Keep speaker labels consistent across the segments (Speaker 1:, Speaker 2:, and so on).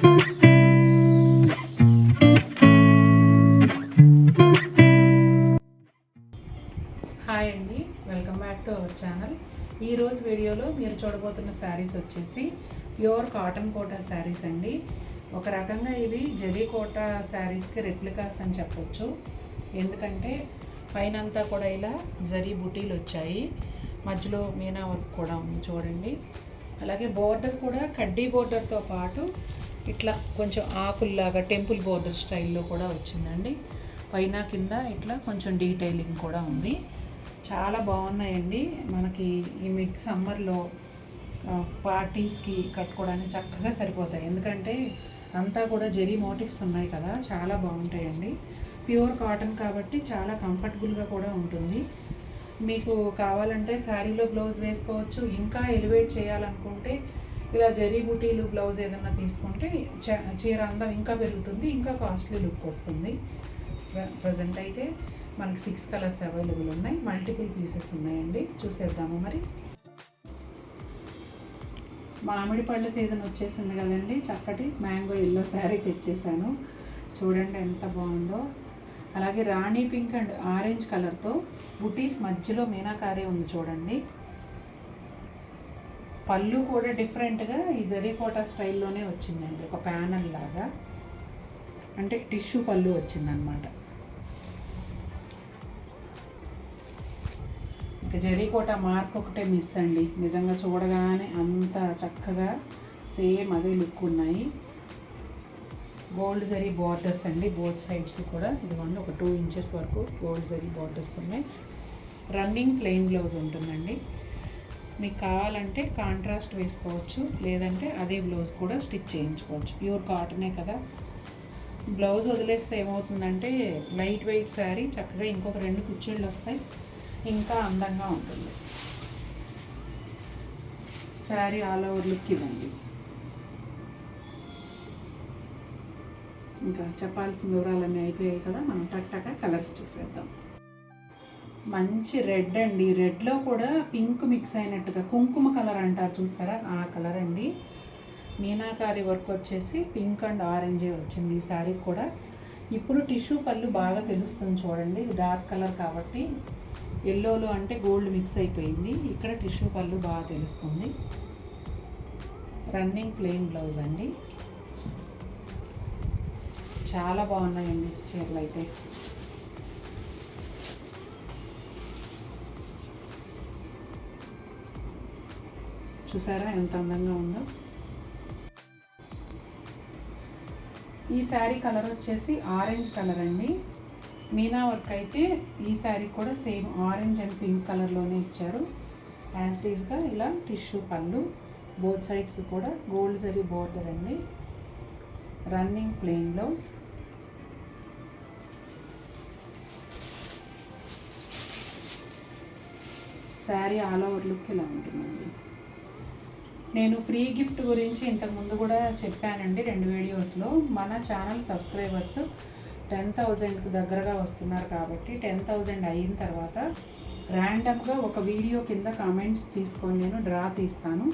Speaker 1: Hi అండి, welcome back to our channel. ఈరోజు వీడియోలో మీరు చూడబోతున్న శారీస్ వచ్చేసి ప్యూర్ కాటన్ కోటా శారీస్ అండి. ఒక రకంగా ఇవి జరీ కోటా శారీస్కి రెప్లికాస్ అని చెప్పొచ్చు. ఎందుకంటే పైన అంతా కూడా ఇలా జరీ బుటీలు వచ్చాయి, మధ్యలో మీనా వర్క్ కూడా ఉంది చూడండి. అలాగే బోర్డర్ కూడా కడ్డీ బోర్డర్తో పాటు ఇట్లా కొంచెం ఆకుల్లాగా టెంపుల్ బోర్డర్ స్టైల్లో కూడా వచ్చిందండి. పైన కింద ఇట్లా కొంచెం డీటెయిలింగ్ కూడా ఉంది. చాలా బాగున్నాయండి. మనకి ఈ మిడ్ సమ్మర్లో పార్టీస్కి కట్టుకోవడానికి చక్కగా సరిపోతాయి. ఎందుకంటే అంతా కూడా జరీ మోటివ్స్ ఉన్నాయి కదా, చాలా బాగుంటాయండి. ప్యూర్ కాటన్ కాబట్టి చాలా కంఫర్టబుల్గా కూడా ఉంటుంది. మీకు కావాలంటే శారీలో బ్లౌజ్ వేసుకోవచ్చు. ఇంకా ఎలివేట్ చేయాలనుకుంటే ఇలా జరీ బుటీలు బ్లౌజ్ ఏదన్నా తీసుకుంటే చీర అందం ఇంకా పెరుగుతుంది, ఇంకా కాస్ట్లీ లుక్ వస్తుంది. ప్రజెంట్ అయితే మనకి 6 కలర్స్ అవైలబుల్ ఉన్నాయి, మల్టిపుల్ పీసెస్ ఉన్నాయండి. చూసేద్దాము. మరి మామిడి పళ్ళ సీజన్ వచ్చేసింది కదండి. చక్కటి మ్యాంగో ఎల్లో శారీ తెచ్చేసాను, చూడండి ఎంత బాగుందో. అలాగే రాణి పింక్ అండ్ ఆరెంజ్ కలర్తో బుటీస్ మధ్యలో మీనాకారీ ఉంది చూడండి. పళ్ళు కూడా డిఫరెంట్గా ఈ జరీ కోటా స్టైల్లోనే వచ్చిందండి, ఒక ప్యానల్ లాగా, అంటే టిష్యూ పళ్ళు వచ్చిందనమాట. ఇక జరీ కోటా మార్క్ ఒకటే మిస్ అండి, నిజంగా చూడగానే అంత చక్కగా సేమ్ అదే లుక్ ఉన్నాయి. గోల్డ్ జరీ బార్డర్స్ అండి, బోత్ సైడ్స్ కూడా. ఇదిగోండి ఒక 2 ఇంచెస్ వరకు గోల్డ్ జరీ బార్డర్స్ ఉన్నాయి. రన్నింగ్ ప్లెయిన్ బ్లౌజ్ ఉంటుందండి. మీకు కావాలంటే కాంట్రాస్ట్ వేసుకోవచ్చు, లేదంటే అదే బ్లౌజ్ కూడా స్టిచ్ చేయించుకోవచ్చు. ప్యూర్ కాటనే కదా. బ్లౌజ్ వదిలేస్తే ఏమవుతుందంటే లైట్ వెయిట్ శారీ చక్కగా ఇంకొక 2 కుర్చీళ్ళు వస్తాయి, ఇంకా అందంగా ఉంటుంది. శారీ ఆల్ ఓవర్ లుక్ ఇదండి. ఇంకా చెప్పాల్సిన వివరాలన్నీ అయిపోయాయి కదా, మనం టక్ కలర్స్ చూసేద్దాం. మంచి రెడ్ అండి, రెడ్లో కూడా పింక్ మిక్స్ అయినట్టుగా కుంకుమ కలర్ అంటారు చూసారా, ఆ కలర్ అండి. మీనాకారి వర్క్ వచ్చేసి పింక్ అండ్ ఆరెంజే వచ్చింది ఈ శారీ కూడా. ఇప్పుడు టిష్యూ పళ్ళు బాగా తెలుస్తుంది చూడండి, ఇది డార్క్ కలర్ కాబట్టి. ఎల్లోలో అంటే గోల్డ్ మిక్స్ అయిపోయింది, ఇక్కడ టిష్యూ పళ్ళు బాగా తెలుస్తుంది. రన్నింగ్ ప్లెయిన్ బ్లౌజ్ అండి. చాలా బాగున్నాయండి చీరలు అయితే. చూసారా ఎంత అందంగా ఉందో. ఈ శారీ కలర్ వచ్చేసి ఆరెంజ్ కలర్ అండి. మీనా వర్క్ అయితే ఈ శారీ కూడా సేమ్ ఆరెంజ్ అండ్ పింక్ కలర్లోనే ఇచ్చారు. యాజ్ డీస్గా ఇలా టిష్యూ పళ్ళు, బోత్ సైడ్స్ కూడా గోల్డ్ జరీ బోర్డర్ అండి. Running plain blouse. Sari all over look ఇలా ఉంటుందండి. నేను ఫ్రీ గిఫ్ట్ గురించి ఇంతకుముందు కూడా చెప్పానండి 2 వీడియోస్లో. మన ఛానల్ సబ్స్క్రైబర్స్ 10,000కు దగ్గరగా వస్తున్నారు కాబట్టి 10,000 అయిన తర్వాత ర్యాండమ్గా ఒక వీడియో కింద కామెంట్స్ తీసుకొని నేను డ్రా తీస్తాను.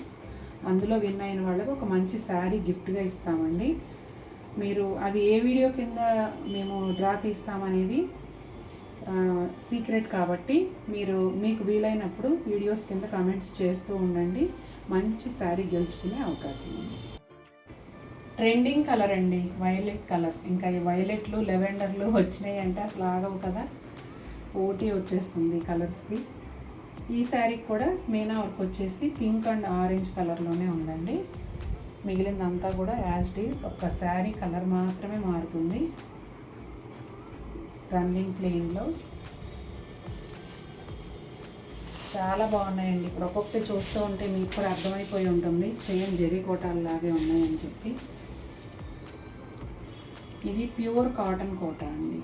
Speaker 1: అందులో విన్ అయిన వాళ్ళకి ఒక మంచి శారీ గిఫ్ట్గా ఇస్తామండి. మీరు అది ఏ వీడియో కింద మేము డ్రా తీస్తామనేది సీక్రెట్ కాబట్టి మీకు వీలైనప్పుడు వీడియోస్ కింద కామెంట్స్ చేస్తూ ఉండండి. మంచి శారీ గెలుచుకునే అవకాశం ఉంది. ట్రెండింగ్ కలర్ అండి, వైలెట్ కలర్. ఇంకా ఈ వైలెట్లు లెవెండర్లు వచ్చినాయి అంటే అసలు ఆగవు కదా, పోటీ వచ్చేస్తుంది కలర్స్కి. ఈ శారీకి కూడా మీనా వర్క్ వచ్చేసి పింక్ అండ్ ఆరెంజ్ కలర్లోనే ఉందండి. మిగిలిందంతా కూడా యాజ్ డీస్, ఒక్క శారీ కలర్ మాత్రమే మారుతుంది. Running plain blouse. చాలా బాగున్నాయండి. ఇప్పుడు ఒక్కొక్కటి చూస్తూ ఉంటే మీకు కూడా అర్థమైపోయి ఉంటుంది సేమ్ జరీ కోటాల్లాగే ఉన్నాయని చెప్పి. ఇది ప్యూర్ కాటన్ కోటా అండి.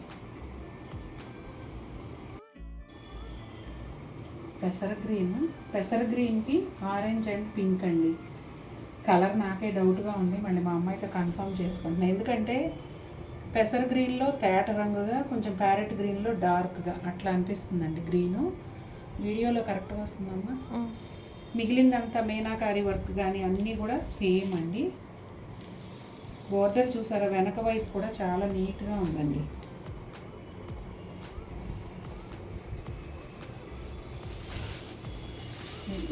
Speaker 1: పెసర గ్రీన్కి ఆరెంజ్ అండ్ పింక్ అండి. కలర్ నాకే డౌట్గా ఉంది, మళ్ళీ మా అమ్మాయితో కన్ఫర్మ్ చేసుకుంటున్నాను. ఎందుకంటే పెసర గ్రీన్లో తేట రంగుగా, కొంచెం ప్యారెట్ గ్రీన్లో డార్క్గా అట్లా అనిపిస్తుందండి గ్రీను. వీడియోలో కరెక్ట్గా వస్తుందమ్మా. మిగిలిందంతా మీనాకారి వర్క్ కానీ అన్నీ కూడా సేమ్ అండి. బోర్డర్ చూసారా, వెనక వైపు కూడా చాలా నీట్గా ఉందండి.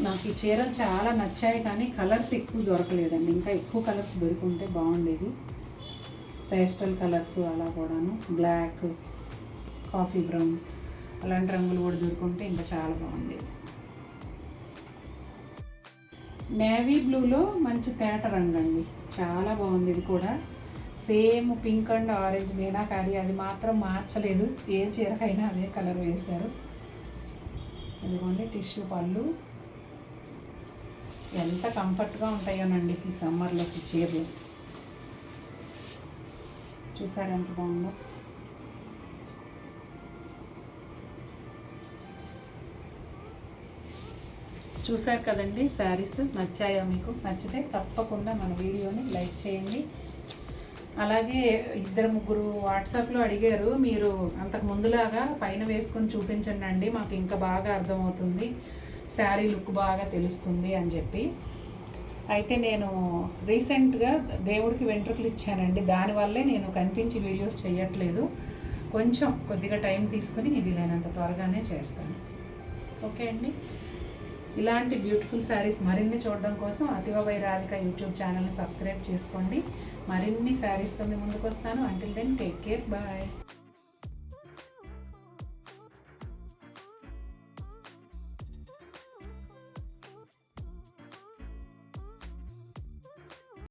Speaker 1: నాకు ఈ చీరలు చాలా నచ్చాయి, కానీ కలర్స్ ఎక్కువ దొరకలేదండి. ఇంకా ఎక్కువ కలర్స్ దొరుకుంటే బాగుండేది. పేస్టల్ కలర్స్ అలా కూడాను, బ్లాక్, కాఫీ బ్రౌన్ అలాంటి రంగులు కూడా దొరుకుంటే ఇంకా చాలా బాగుండేది. నేవీ బ్లూలో మంచి తేట రంగు అండి, చాలా బాగుంది. ఇది కూడా same pink and orange meenakari, అది మాత్రం మార్చలేదు. ఏ చీరకైనా అదే కలర్ వేశారు. ఇదిగోండి టిష్యూ పళ్ళు. ఎంత కంఫర్ట్గా ఉంటాయోనండి ఈ సమ్మర్లో ఈ చీరలు. చూసారు ఎంత బాగుందో. చూసారు కదండి శారీస్. నచ్చాయా మీకు? నచ్చితే తప్పకుండా మన వీడియోని లైక్ చేయండి. అలాగే 2-3 వాట్సాప్లో అడిగారు, మీరు అంతకు ముందులాగా పైన వేసుకొని చూపించండి అండి, మాకు ఇంకా బాగా అర్థమవుతుంది, శారీ లుక్ బాగా తెలుస్తుంది అని చెప్పి. అయితే నేను రీసెంట్గా దేవుడికి వెంట్రుకలు ఇచ్చానండి, దానివల్లే నేను కనిపించి వీడియోస్ చేయట్లేదు. కొద్దిగా టైం తీసుకుని వీలైనంత త్వరగానే చేస్తాను. ఓకే అండి. ఇలాంటి బ్యూటిఫుల్ శారీస్ మరిన్ని చూడడం కోసం అతివ బై రాధిక యూట్యూబ్ ఛానల్ని సబ్స్క్రైబ్ చేసుకోండి. మరిన్ని శారీస్తో మీ ముందుకు వస్తాను. Until then take care, bye.